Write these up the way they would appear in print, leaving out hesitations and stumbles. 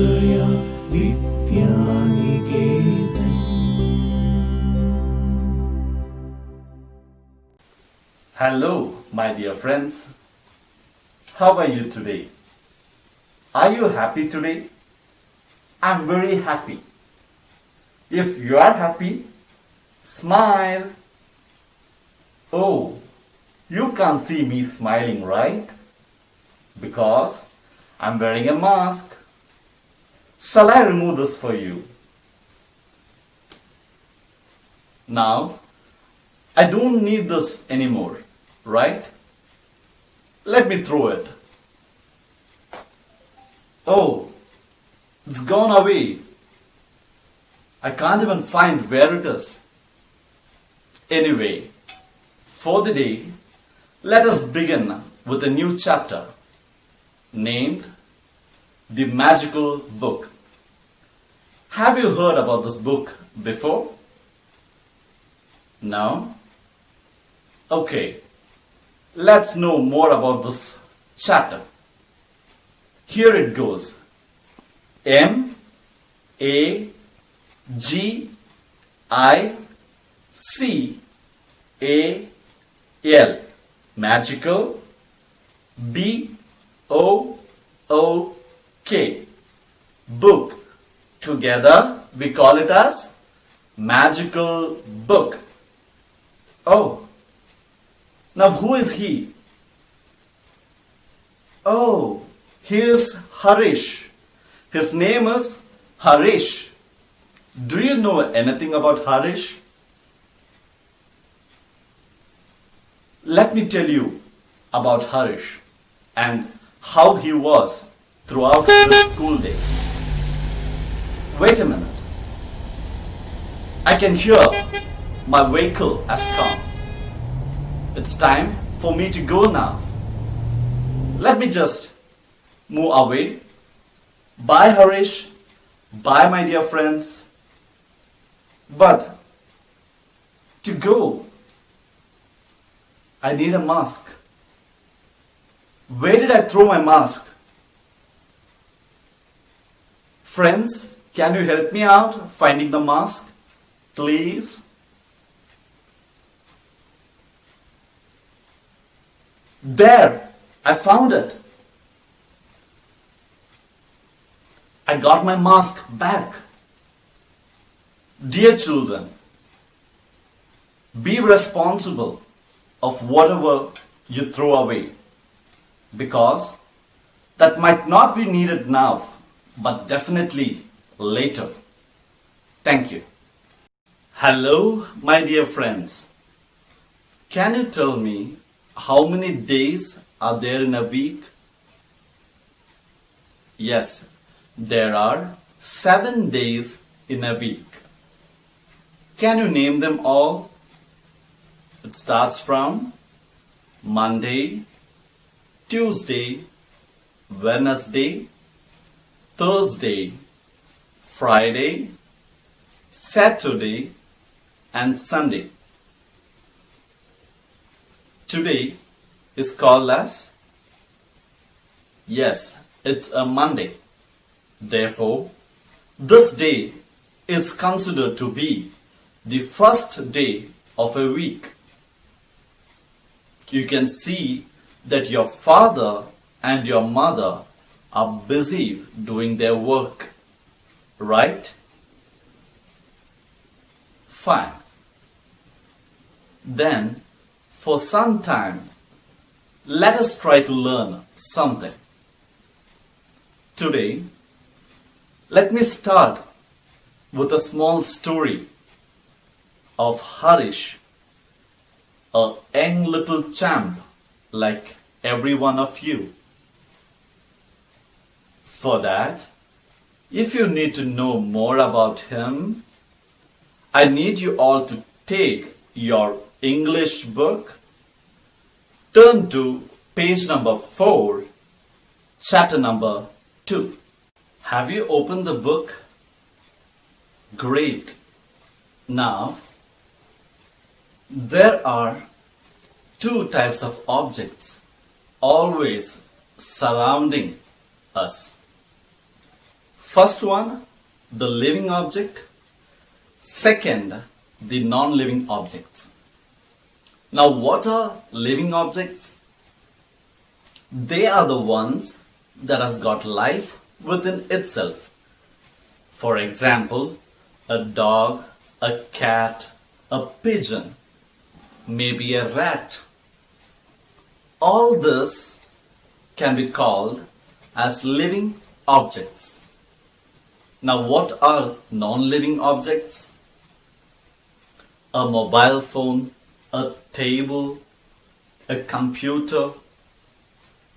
Hridaya Vidyaniketan. Hello, my dear friends. How are you today? Are you happy today? I'm very happy. If you are happy, smile. Oh, you can't see me smiling, right? Because I'm wearing a mask. Shall I remove this for you? Now, I don't need this anymore, right? Let me throw it. Oh, it's gone away. I can't even find where it is. Anyway, for the day, let us begin with a new chapter named The Magical Book. Have you heard about this book before? No? Okay, let's know more about this chapter. Here it goes. M-A-G-I-C-A-L. Magical. B-O-O-K. Book. Together we call it as Magical Book. Oh, now who is he? Oh, he is Harish. His name is Harish. Do you know anything about Harish? Let me tell you about Harish and how he was throughout his school days. Wait a minute. I can hear my vehicle has come. It's time for me to go now. Let me just move away. Bye, Harish. Bye, my dear friends. But to go, I need a mask. Where did I throw my mask? Friends, can you help me out finding the mask? Please. There, I found it. I got my mask back. Dear children, be responsible of whatever you throw away, because that might not be needed now, but definitely later. Thank you. Hello, my dear friends. Can you tell me how many days are there in a week? Yes, there are 7 days in a week. Can you name them all? It starts from Monday, Tuesday, Wednesday, Thursday, Friday, Saturday, and Sunday. Today is called as, yes, it's a Monday. Therefore, this day is considered to be the first day of a week. You can see that your father and your mother are busy doing their work, right? Fine. Then, for some time, let us try to learn something. Today, let me start with a small story of Harish, a young little champ like every one of you. For that, if you need to know more about him, I need you all to take your English book, turn to page number 4, chapter number 2. Have you opened the book? Great. Now, there are two types of objects always surrounding us. First one, the living object. Second, the non-living objects. Now, what are living objects? They are the ones that has got life within itself. For example, a dog, a cat, a pigeon, maybe a rat. All this can be called as living objects. Now, what are non-living objects? A mobile phone, a table, a computer.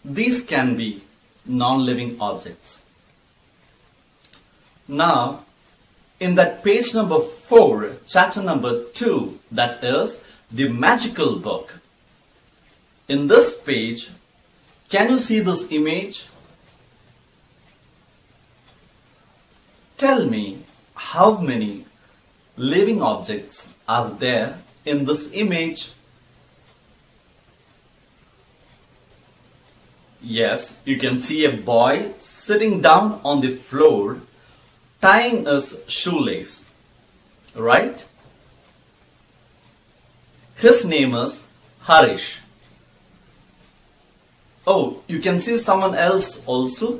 These can be non-living objects. Now, in that page number 4, chapter number 2, that is the magical book. In this page, can you see this image? Tell me how many living objects are there in this image? Yes, you can see a boy sitting down on the floor tying his shoelace, right? His name is Harish. Oh, you can see someone else also.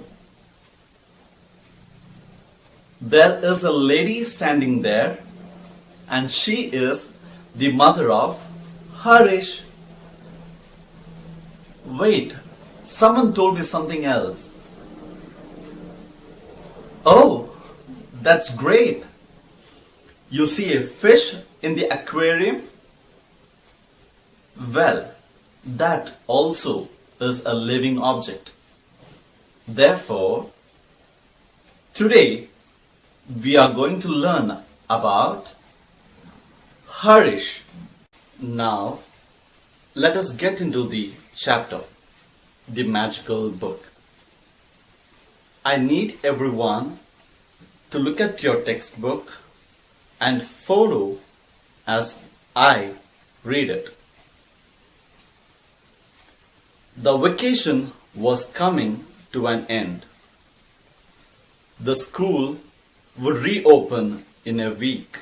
There is a lady standing there, and she is the mother of Harish. Wait, someone told me something else. Oh, that's great. You see a fish in the aquarium? Well, that also is a living object. Therefore, today we are going to learn about Harish. Now, let us get into the chapter, the magical book. I need everyone to look at your textbook and follow as I read it. The vacation was coming to an end. The school would reopen in a week.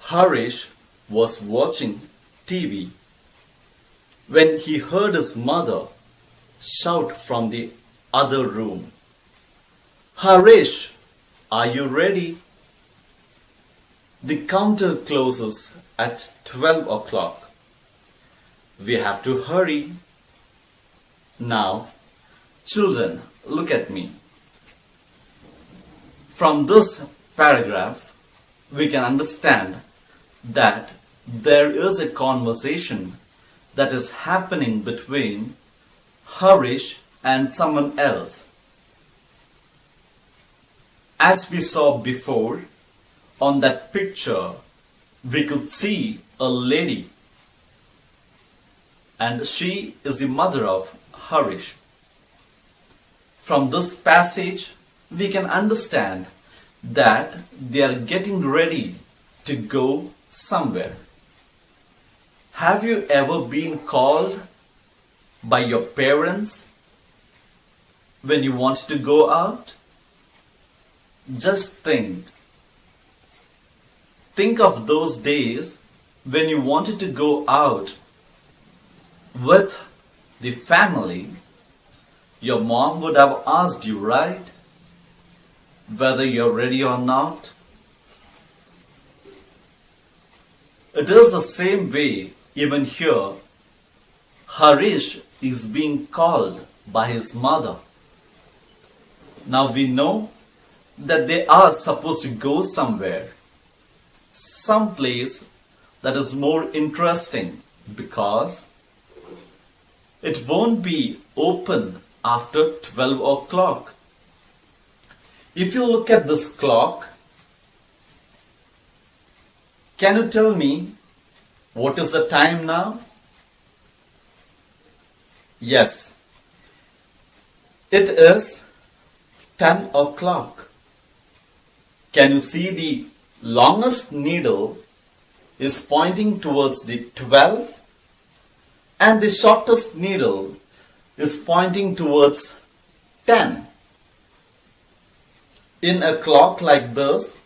Harish was watching TV when he heard his mother shout from the other room, "Harish, are you ready? The counter closes at 12 o'clock. We have to hurry." Now, children, look at me. From this paragraph, we can understand that there is a conversation that is happening between Harish and someone else. As we saw before, on that picture, we could see a lady, and she is the mother of Harish. From this passage, we can understand that they are getting ready to go somewhere. Have you ever been called by your parents when you want to go out? Just think. Think of those days when you wanted to go out with the family. Your mom would have asked you, right? Whether you're ready or not. It is the same way even here. Harish is being called by his mother. Now we know that they are supposed to go somewhere, some place that is more interesting, because it won't be open after 12 o'clock. If you look at this clock, can you tell me what is the time now? Yes, it is 10 o'clock. Can you see the longest needle is pointing towards the 12 and the shortest needle is pointing towards 10. In a clock like this,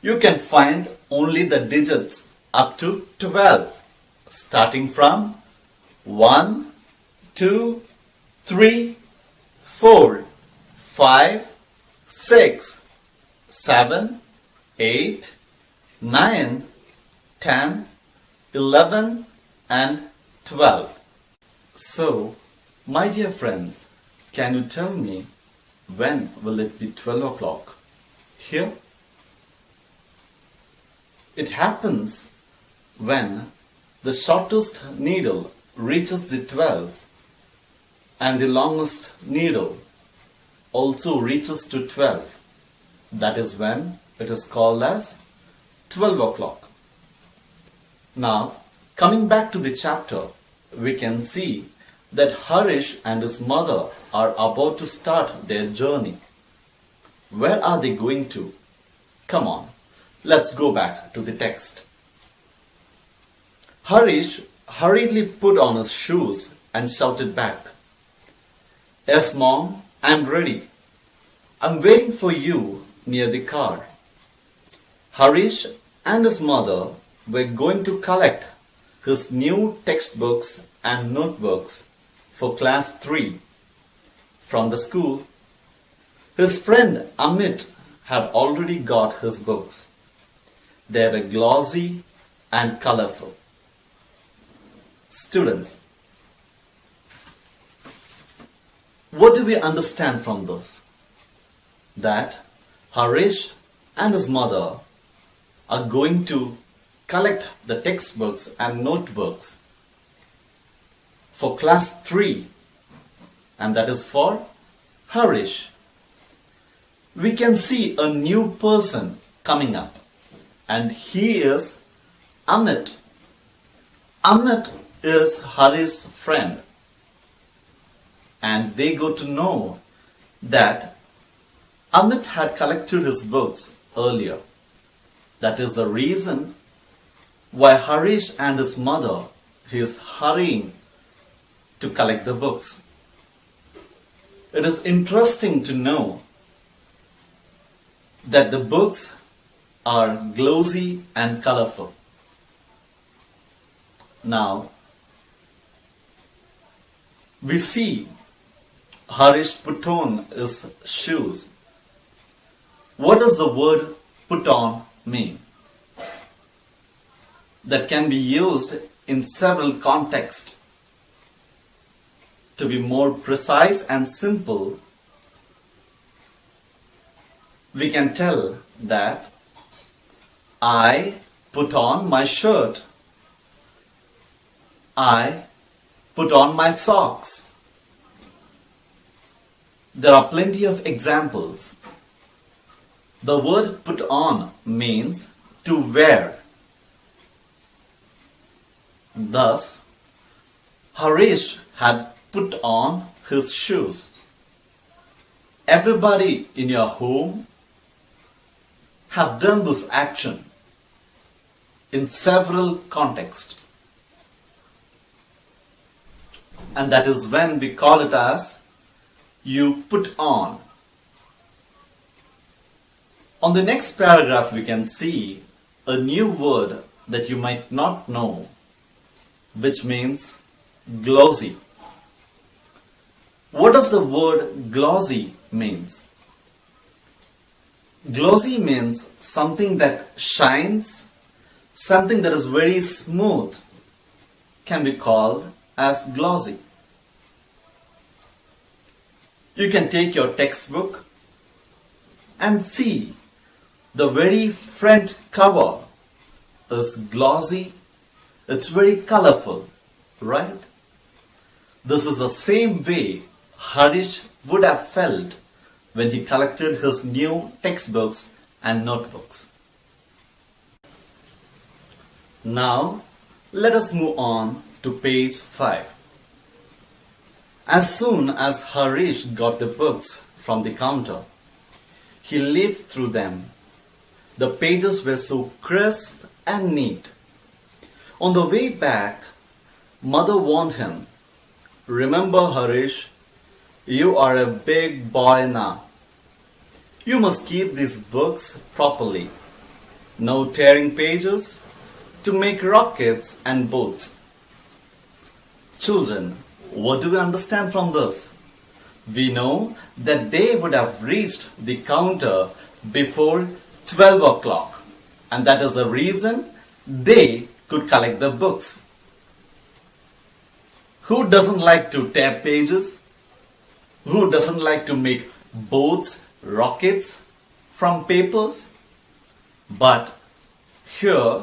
you can find only the digits up to 12, starting from 1, 2, 3, 4, 5, 6, 7, 8, 9, 10, 11, and 12. So, my dear friends, can you tell me when will it be 12 o'clock here? It happens when the shortest needle reaches the 12 and the longest needle also reaches to 12. That is when it is called as 12 o'clock. Now, coming back to the chapter, we can see that Harish and his mother are about to start their journey. Where are they going to? Come on, let's go back to the text. Harish hurriedly put on his shoes and shouted back, "Yes, Mom, I'm ready. I'm waiting for you near the car." Harish and his mother were going to collect his new textbooks and notebooks for class 3 from the school. His friend Amit had already got his books. They were glossy and colorful. Students, what do we understand from this? That Harish and his mother are going to collect the textbooks and notebooks for class 3, and that is for Harish. We can see a new person coming up, and he is Amit. Amit is Harish's friend, and they got to know that Amit had collected his books earlier. That is the reason why Harish and his mother is hurrying to collect the books. It is interesting to know that the books are glossy and colorful. Now, we see Harish put on his shoes. What does the word put on mean? That can be used in several contexts. To be more precise and simple, we can tell that I put on my shirt. I put on my socks. There are plenty of examples. The word put on means to wear. Thus, Harish had put on his shoes. Everybody in your home have done this action in several contexts. And that is when we call it as you put on. On the next paragraph, we can see a new word that you might not know, which means glossy. What does the word glossy means? Glossy means something that shines, something that is very smooth can be called as glossy. You can take your textbook and see the very front cover is glossy. It's very colorful, right? This is the same way Harish would have felt when he collected his new textbooks and notebooks. Now, let us move on to page 5. As soon as Harish got the books from the counter, he leafed through them. The pages were so crisp and neat. On the way back, Mother warned him, "Remember, Harish, you are a big boy now. You must keep these books properly. No tearing pages to make rockets and boats. Children, what do we understand from this? We know that they would have reached the counter before 12 o'clock, and that is the reason they could collect the books. Who doesn't like to tear pages? Who doesn't like to make boats, rockets from papers? But here,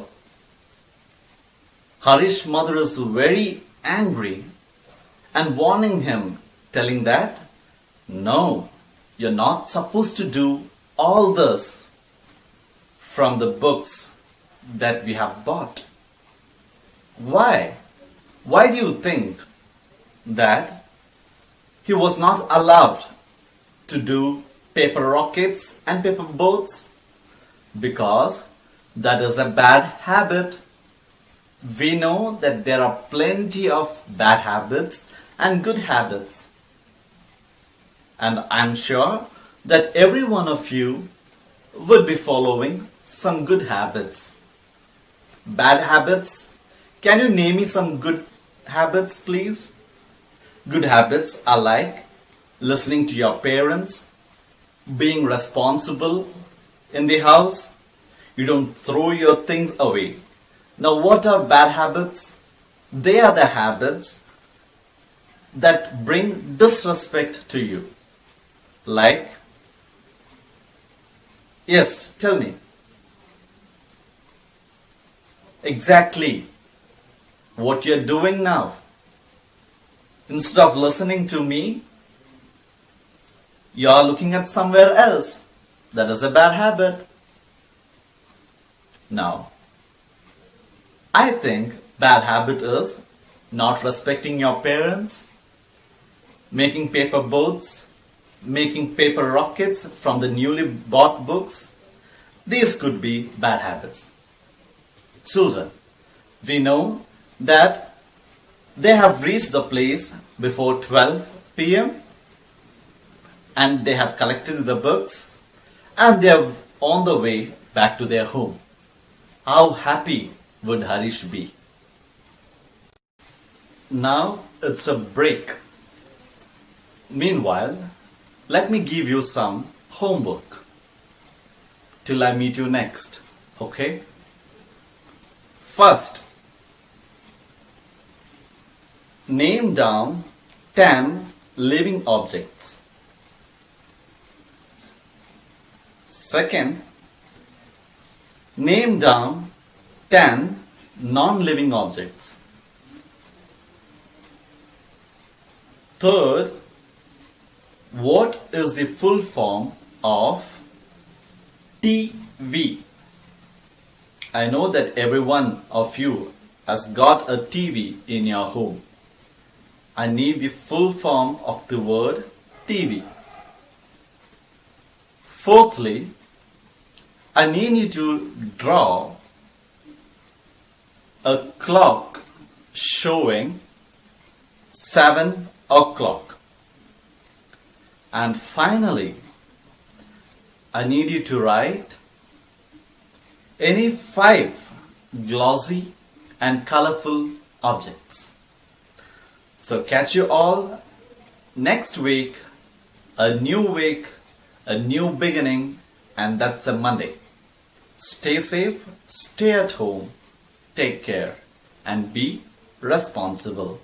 Harish's mother is very angry and warning him, telling that, no, you're not supposed to do all this from the books that we have bought. Why? Why do you think that he was not allowed to do paper rockets and paper boats? Because that is a bad habit. We know that there are plenty of bad habits and good habits. And I'm sure that every one of you would be following some good habits. Bad habits? Can you name me some good habits, please? Good habits are like listening to your parents, being responsible in the house. You don't throw your things away. Now, what are bad habits? They are the habits that bring disrespect to you. Like, yes, tell me. Exactly what you're doing now. Instead of listening to me, you're looking at somewhere else. That is a bad habit. Now, I think bad habit is not respecting your parents, making paper boats, making paper rockets from the newly bought books. These could be bad habits. Children, we know that they have reached the place before 12 p.m. and they have collected the books and they are on the way back to their home. How happy would Harish be? Now it's a break. Meanwhile, let me give you some homework till I meet you next, okay? First, name down 10 living objects. Second, name down 10 non-living objects. Third, what is the full form of TV? I know that every one of you has got a TV in your home. I need the full form of the word TV. Fourthly, I need you to draw a clock showing 7 o'clock. And finally, I need you to write any 5 glossy and colorful objects. So catch you all next week, a new beginning, and that's a Monday. Stay safe, stay at home, take care, and be responsible.